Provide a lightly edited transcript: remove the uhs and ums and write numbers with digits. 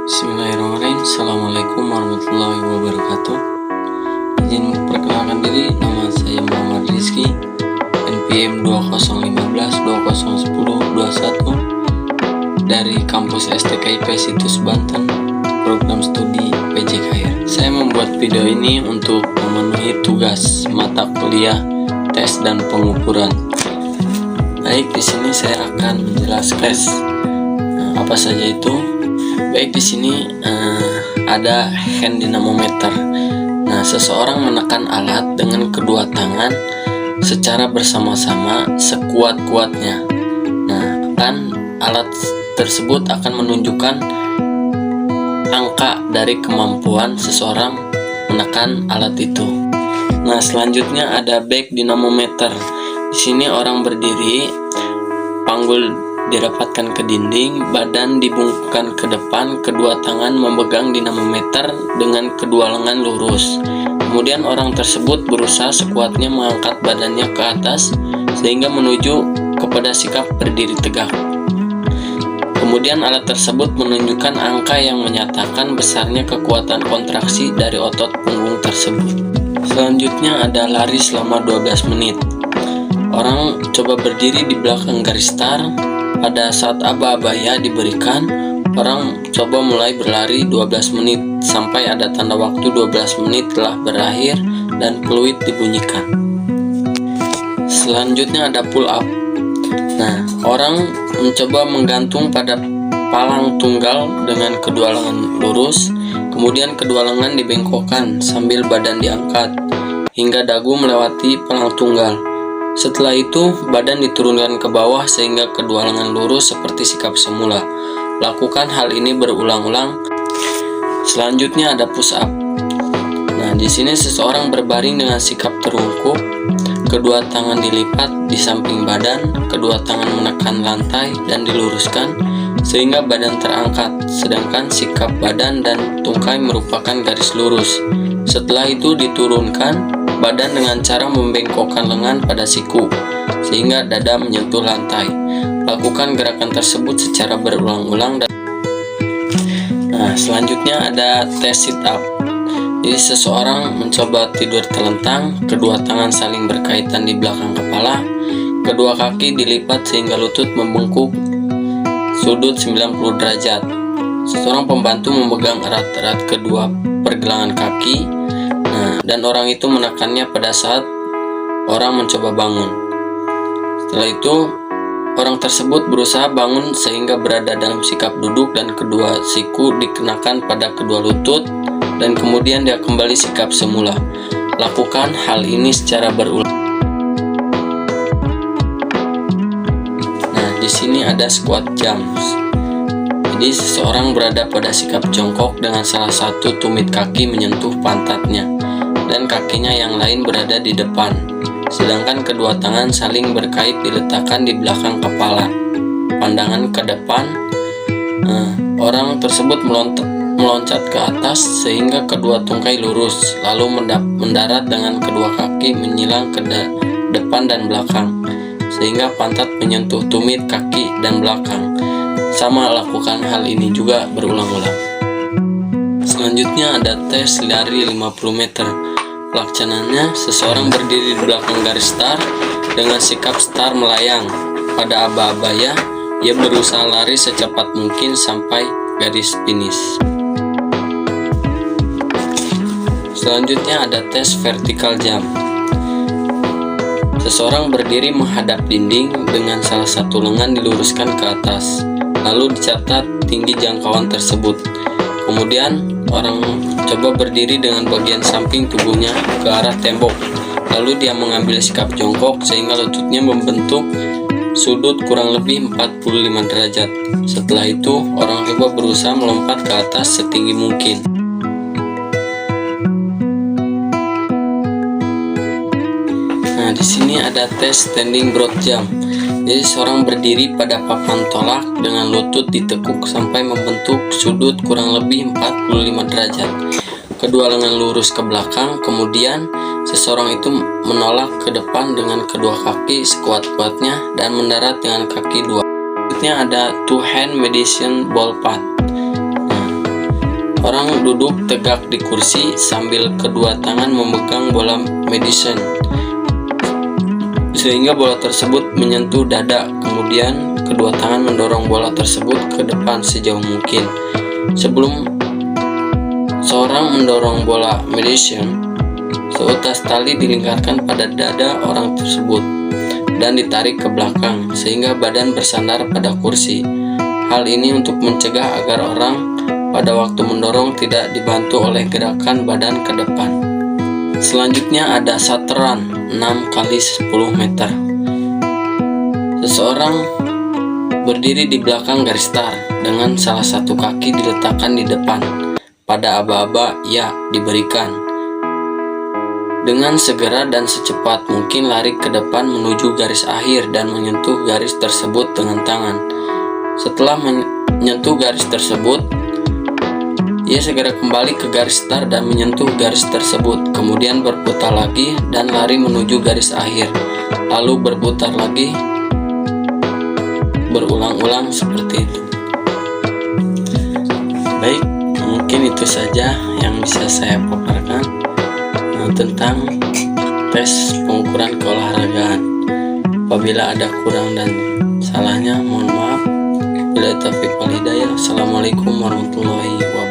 Bismillahirrahmanirrahim. Assalamualaikum warahmatullahi wabarakatuh. Izin memperkenalkan diri, nama saya Muhammad Rizky, NPM 2015-2010-21 dari kampus STKIP Situs Banten, program studi PJKR. Saya membuat video ini untuk memenuhi tugas mata kuliah, tes dan pengukuran. Baik, di sini saya akan menjelaskan apa saja itu. Baik, di sini ada hand dynamometer. Nah, seseorang menekan alat dengan kedua tangan secara bersama-sama sekuat-kuatnya. Nah, dan alat tersebut akan menunjukkan angka dari kemampuan seseorang menekan alat itu. Nah, selanjutnya ada back dynamometer. Di sini orang berdiri, panggul dirapatkan ke dinding, badan dibungkukkan ke depan, kedua tangan memegang dinamometer dengan kedua lengan lurus. Kemudian orang tersebut berusaha sekuatnya mengangkat badannya ke atas sehingga menuju kepada sikap berdiri tegak. Kemudian alat tersebut menunjukkan angka yang menyatakan besarnya kekuatan kontraksi dari otot punggung tersebut. Selanjutnya ada lari selama 12 menit. Orang coba berdiri di belakang garis start. Pada saat aba-abaya diberikan, orang coba mulai berlari 12 menit sampai ada tanda waktu 12 menit telah berakhir dan peluit dibunyikan. Selanjutnya ada pull up. Nah, orang mencoba menggantung pada palang tunggal dengan kedua lengan lurus, kemudian kedua lengan dibengkokkan sambil badan diangkat hingga dagu melewati palang tunggal. Setelah itu, badan diturunkan ke bawah sehingga kedua lengan lurus seperti sikap semula. Lakukan hal ini berulang-ulang. Selanjutnya ada push up. Nah, di sini seseorang berbaring dengan sikap terungkup, kedua tangan dilipat di samping badan, kedua tangan menekan lantai dan diluruskan sehingga badan terangkat, sedangkan sikap badan dan tungkai merupakan garis lurus. Setelah itu diturunkan badan dengan cara membengkokkan lengan pada siku sehingga dada menyentuh lantai. Lakukan gerakan tersebut secara berulang-ulang. Nah, selanjutnya ada tes sit up. Jadi seseorang mencoba tidur terlentang, kedua tangan saling berkaitan di belakang kepala, kedua kaki dilipat sehingga lutut membengkuk sudut 90 derajat. Seseorang pembantu memegang erat-erat kedua pergelangan kaki. Nah, dan orang itu menekannya pada saat orang mencoba bangun. Setelah itu, orang tersebut berusaha bangun sehingga berada dalam sikap duduk dan kedua siku dikenakan pada kedua lutut dan kemudian dia kembali sikap semula. Lakukan hal ini secara berulang. Nah, di sini ada squat jumps. Jadi seseorang berada pada sikap jongkok dengan salah satu tumit kaki menyentuh pantatnya dan kakinya yang lain berada di depan, sedangkan kedua tangan saling berkait diletakkan di belakang kepala, pandangan ke depan. Orang tersebut meloncat ke atas sehingga kedua tungkai lurus, lalu mendarat dengan kedua kaki menyilang ke depan dan belakang sehingga pantat menyentuh tumit kaki dan belakang. Sama, lakukan hal ini juga berulang-ulang. Selanjutnya ada tes lari 50 meter. Pelaksananya, seseorang berdiri di belakang garis start dengan sikap start melayang. Pada aba-abaya, ia berusaha lari secepat mungkin sampai garis finish. Selanjutnya ada tes vertical jump. Seseorang berdiri menghadap dinding dengan salah satu lengan diluruskan ke atas, lalu dicatat tinggi jangkauan tersebut. Kemudian orang coba berdiri dengan bagian samping tubuhnya ke arah tembok, lalu dia mengambil sikap jongkok sehingga lututnya membentuk sudut kurang lebih 45 derajat. Setelah itu, orang coba berusaha melompat ke atas setinggi mungkin. Nah, di sini ada tes standing broad jump. Jadi seorang berdiri pada papan tolak dengan lutut ditekuk sampai membentuk sudut kurang lebih 45 derajat. Kedua lengan lurus ke belakang, kemudian seseorang itu menolak ke depan dengan kedua kaki sekuat-kuatnya dan mendarat dengan kaki dua. Selanjutnya ada two hand meditation ball putt. Nah, Orang duduk tegak di kursi sambil kedua tangan memegang bola medicine, sehingga bola tersebut menyentuh dada. Kemudian kedua tangan mendorong bola tersebut ke depan sejauh mungkin. Sebelum seorang mendorong bola medicine, seutas tali dilingkarkan pada dada orang tersebut dan ditarik ke belakang sehingga badan bersandar pada kursi. Hal ini untuk mencegah agar orang pada waktu mendorong tidak dibantu oleh gerakan badan ke depan. Selanjutnya ada shuttle 6x10 meter. Seseorang berdiri di belakang garis start dengan salah satu kaki diletakkan di depan. Pada aba-aba ya diberikan. Dengan segera dan secepat mungkin lari ke depan menuju garis akhir dan menyentuh garis tersebut dengan tangan. Setelah menyentuh garis tersebut, ia segera kembali ke garis start dan menyentuh garis tersebut, kemudian berputar lagi dan lari menuju garis akhir, lalu berputar lagi, berulang-ulang seperti itu. Baik, mungkin itu saja yang bisa saya paparkan tentang tes pengukuran keolahragaan. Apabila ada kurang dan salahnya, mohon maaf. Bila taufiq wal hidayah. Assalamualaikum warahmatullahi wabarakatuh.